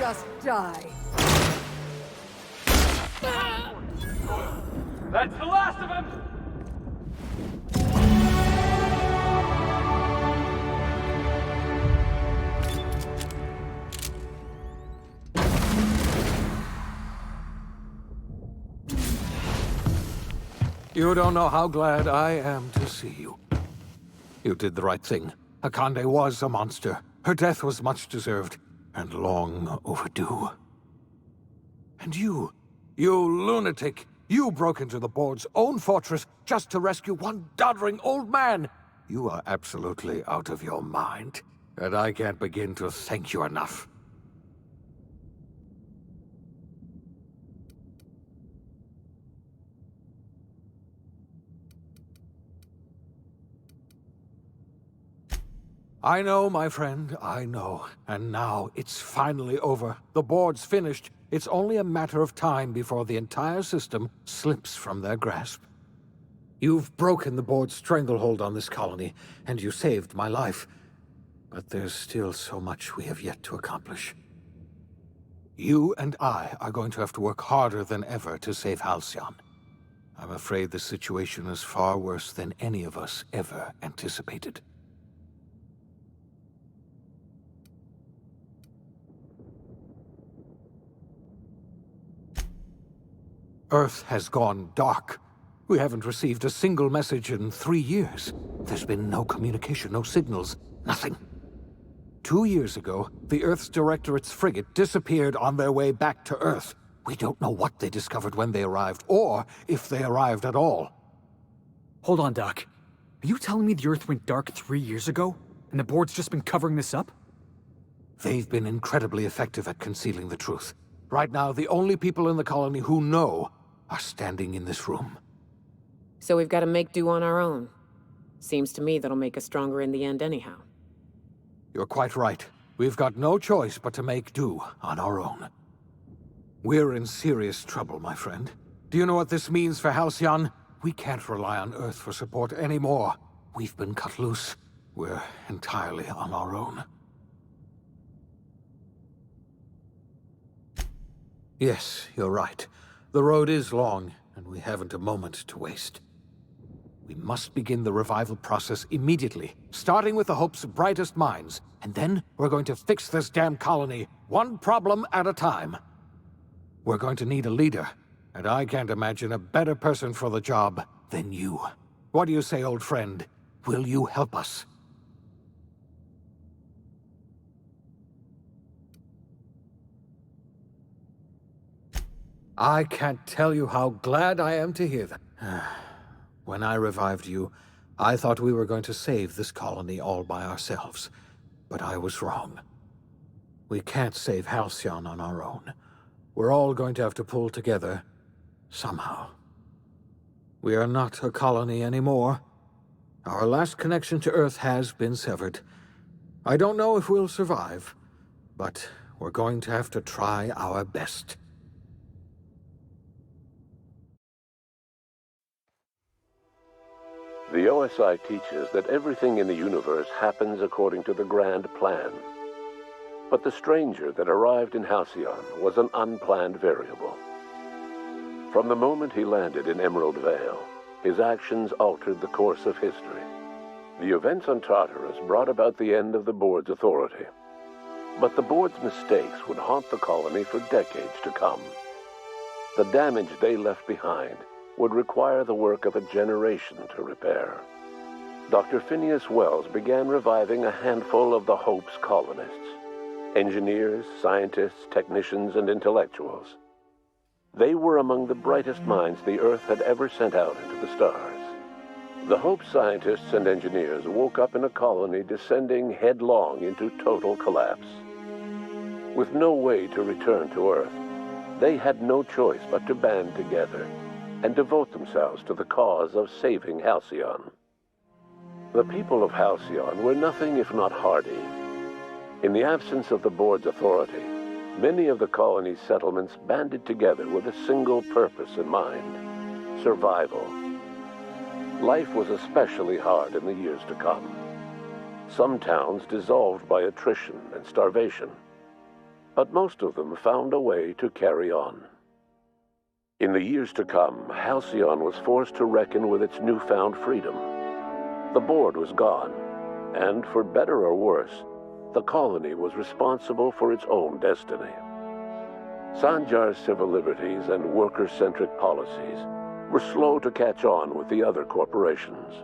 just die. That's the last of him! You don't know how glad I am to see you. You did the right thing. Akande was a monster. Her death was much deserved, and long overdue. And you lunatic, you broke into the board's own fortress just to rescue one doddering old man. You are absolutely out of your mind, and I can't begin to thank you enough. I know, my friend, I know. And now it's finally over. The board's finished. It's only a matter of time before the entire system slips from their grasp. You've broken the board's stranglehold on this colony, and you saved my life. But there's still so much we have yet to accomplish. You and I are going to have to work harder than ever to save Halcyon. I'm afraid the situation is far worse than any of us ever anticipated. Earth has gone dark. We haven't received a single message in 3 years. There's been no communication, no signals, nothing. 2 years ago, the Earth's Directorate's frigate disappeared on their way back to Earth. We don't know what they discovered when they arrived, or if they arrived at all. Hold on, Doc. Are you telling me the Earth went dark 3 years ago, and the board's just been covering this up? They've been incredibly effective at concealing the truth. Right now, the only people in the colony who know are standing in this room. So we've got to make do on our own. Seems to me that'll make us stronger in the end anyhow. You're quite right. We've got no choice but to make do on our own. We're in serious trouble, my friend. Do you know what this means for Halcyon? We can't rely on Earth for support anymore. We've been cut loose. We're entirely on our own. Yes, you're right. The road is long, and we haven't a moment to waste. We must begin the revival process immediately, starting with the Hope's brightest minds, and then we're going to fix this damn colony, one problem at a time. We're going to need a leader, and I can't imagine a better person for the job than you. What do you say, old friend? Will you help us? I can't tell you how glad I am to hear that. When I revived you, I thought we were going to save this colony all by ourselves. But I was wrong. We can't save Halcyon on our own. We're all going to have to pull together, somehow. We are not a colony anymore. Our last connection to Earth has been severed. I don't know if we'll survive, but we're going to have to try our best. The OSI teaches that everything in the universe happens according to the grand plan. But the stranger that arrived in Halcyon was an unplanned variable. From the moment he landed in Emerald Vale, his actions altered the course of history. The events on Tartarus brought about the end of the board's authority. But the board's mistakes would haunt the colony for decades to come. The damage they left behind would require the work of a generation to repair. Dr. Phineas Wells began reviving a handful of the Hope's colonists. Engineers, scientists, technicians, and intellectuals. They were among the brightest minds the Earth had ever sent out into the stars. The Hope scientists and engineers woke up in a colony descending headlong into total collapse. With no way to return to Earth, they had no choice but to band together and devote themselves to the cause of saving Halcyon. The people of Halcyon were nothing if not hardy. In the absence of the board's authority, many of the colony's settlements banded together with a single purpose in mind: survival. Life was especially hard in the years to come. Some towns dissolved by attrition and starvation. but most of them found a way to carry on. In the years to come, Halcyon was forced to reckon with its newfound freedom. The board was gone, and for better or worse, the colony was responsible for its own destiny. Sanjar's civil liberties and worker-centric policies were slow to catch on with the other corporations.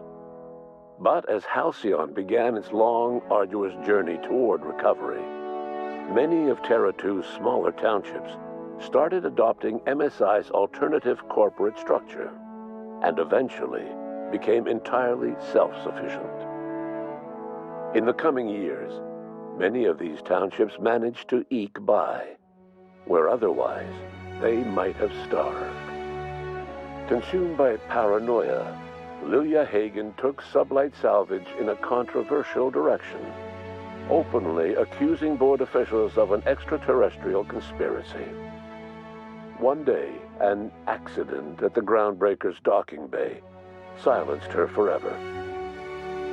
But as Halcyon began its long, arduous journey toward recovery, many of Terra 2's smaller townships started adopting MSI's alternative corporate structure, and eventually became entirely self-sufficient. In the coming years, many of these townships managed to eke by, where otherwise they might have starved. Consumed by paranoia, Lilia Hagen took Sublight Salvage in a controversial direction, openly accusing board officials of an extraterrestrial conspiracy. One day, an accident at the Groundbreaker's docking bay silenced her forever.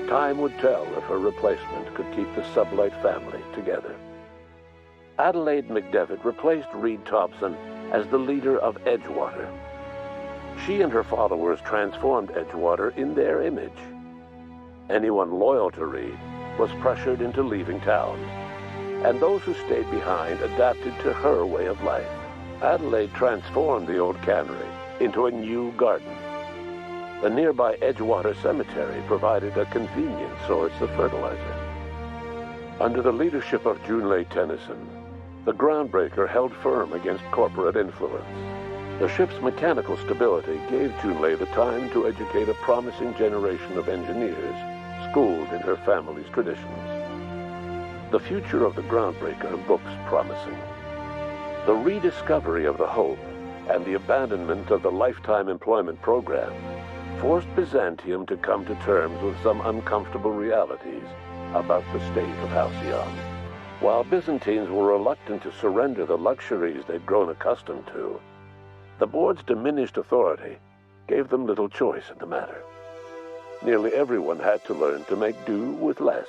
Time would tell if her replacement could keep the Sublight family together. Adelaide McDevitt replaced Reed Thompson as the leader of Edgewater. She and her followers transformed Edgewater in their image. Anyone loyal to Reed was pressured into leaving town, and those who stayed behind adapted to her way of life. Adelaide transformed the old cannery into a new garden. The nearby Edgewater Cemetery provided a convenient source of fertilizer. Under the leadership of Junlei Tennyson, the Groundbreaker held firm against corporate influence. The ship's mechanical stability gave Junlei the time to educate a promising generation of engineers schooled in her family's traditions. The future of the Groundbreaker looks promising. The rediscovery of the Hope and the abandonment of the lifetime employment program forced Byzantium to come to terms with some uncomfortable realities about the state of Halcyon. While Byzantines were reluctant to surrender the luxuries they'd grown accustomed to, the board's diminished authority gave them little choice in the matter. Nearly everyone had to learn to make do with less.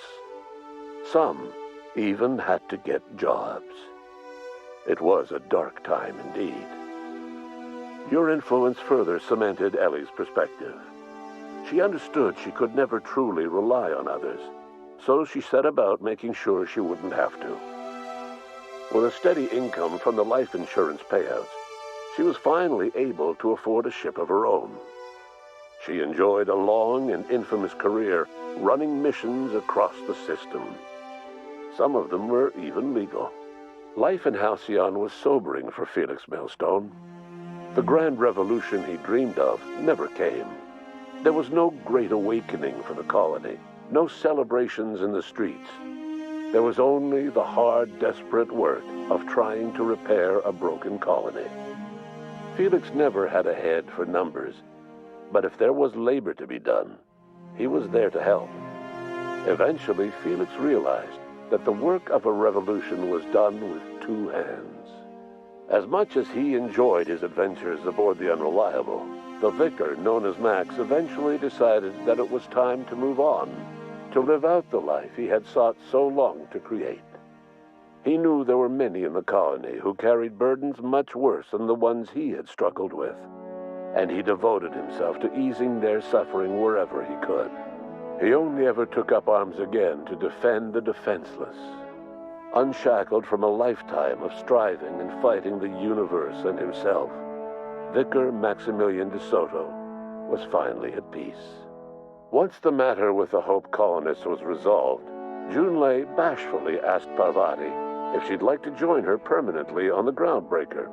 Some even had to get jobs. It was a dark time indeed. Your influence further cemented Ellie's perspective. She understood she could never truly rely on others, so she set about making sure she wouldn't have to. With a steady income from the life insurance payouts, she was finally able to afford a ship of her own. She enjoyed a long and infamous career running missions across the system. Some of them were even legal. Life in Halcyon was sobering for Felix Millstone. The grand revolution he dreamed of never came. There was no great awakening for the colony, no celebrations in the streets. There was only the hard, desperate work of trying to repair a broken colony. Felix never had a head for numbers, but if there was labor to be done, he was there to help. Eventually, Felix realized that the work of a revolution was done with two hands. As much as he enjoyed his adventures aboard the Unreliable, the vicar, known as Max, eventually decided that it was time to move on, to live out the life he had sought so long to create. He knew there were many in the colony who carried burdens much worse than the ones he had struggled with, and he devoted himself to easing their suffering wherever he could. He only ever took up arms again to defend the defenseless. Unshackled from a lifetime of striving and fighting the universe and himself, Vicar Maximilian de Soto was finally at peace. Once the matter with the Hope colonists was resolved, Junlei bashfully asked Parvati if she'd like to join her permanently on the Groundbreaker,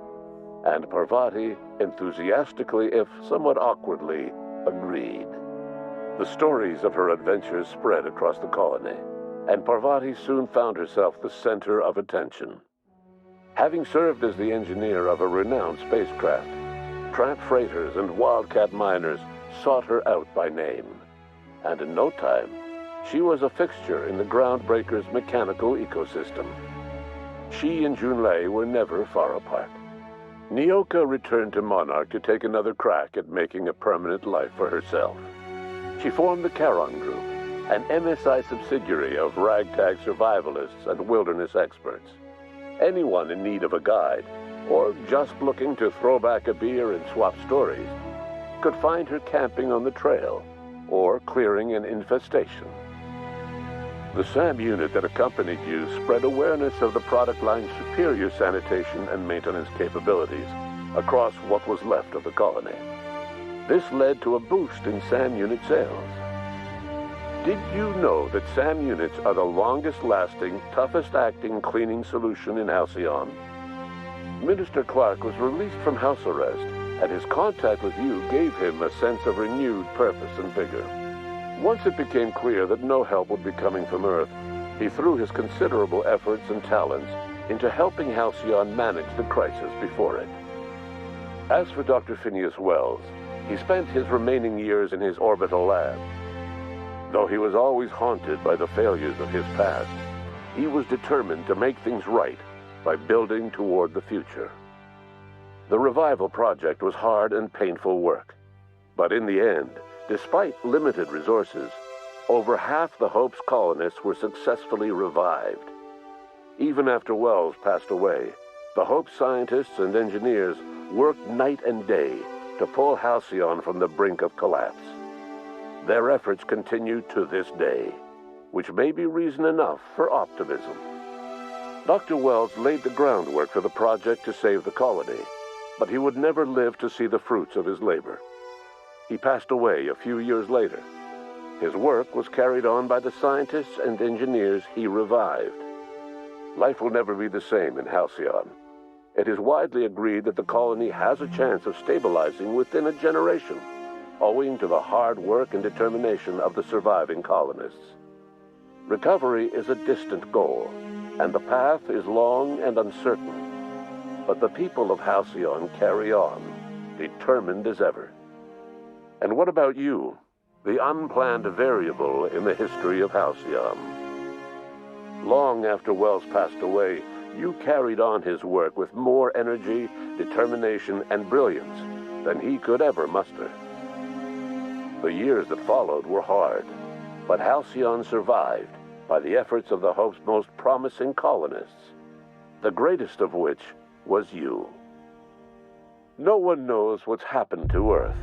and Parvati enthusiastically, if somewhat awkwardly, agreed. The stories of her adventures spread across the colony, and Parvati soon found herself the center of attention. Having served as the engineer of a renowned spacecraft, tramp freighters and wildcat miners sought her out by name, and in no time, she was a fixture in the Groundbreaker's mechanical ecosystem. She and Junlei were never far apart. Nyoka returned to Monarch to take another crack at making a permanent life for herself. She formed the Charon Group, an MSI subsidiary of ragtag survivalists and wilderness experts. Anyone in need of a guide, or just looking to throw back a beer and swap stories, could find her camping on the trail, or clearing an infestation. The SAM unit that accompanied you spread awareness of the product line's superior sanitation and maintenance capabilities across what was left of the colony. This led to a boost in SAM unit sales. Did you know that SAM units are the longest-lasting, toughest-acting cleaning solution in Halcyon? Minister Clark was released from house arrest, and his contact with you gave him a sense of renewed purpose and vigor. Once it became clear that no help would be coming from Earth, he threw his considerable efforts and talents into helping Halcyon manage the crisis before it. As for Dr. Phineas Wells, he spent his remaining years in his orbital lab. Though he was always haunted by the failures of his past, he was determined to make things right by building toward the future. The revival project was hard and painful work, but in the end, despite limited resources, over half the Hope's colonists were successfully revived. Even after Wells passed away, the Hope scientists and engineers worked night and day to pull Halcyon from the brink of collapse. Their efforts continue to this day, which may be reason enough for optimism. Dr. Wells laid the groundwork for the project to save the colony, but he would never live to see the fruits of his labor. He passed away a few years later. His work was carried on by the scientists and engineers he revived. Life will never be the same in Halcyon. It is widely agreed that the colony has a chance of stabilizing within a generation, owing to the hard work and determination of the surviving colonists. Recovery is a distant goal, and the path is long and uncertain. But the people of Halcyon carry on, determined as ever. And what about you, the unplanned variable in the history of Halcyon? Long after Wells passed away, you carried on his work with more energy, determination, and brilliance than he could ever muster. The years that followed were hard, but Halcyon survived by the efforts of the Hope's most promising colonists, the greatest of which was you. No one knows what's happened to Earth,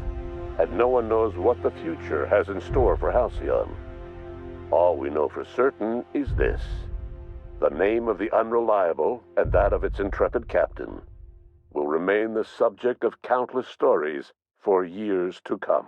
and no one knows what the future has in store for Halcyon. All we know for certain is this: the name of the Unreliable and that of its intrepid captain will remain the subject of countless stories for years to come.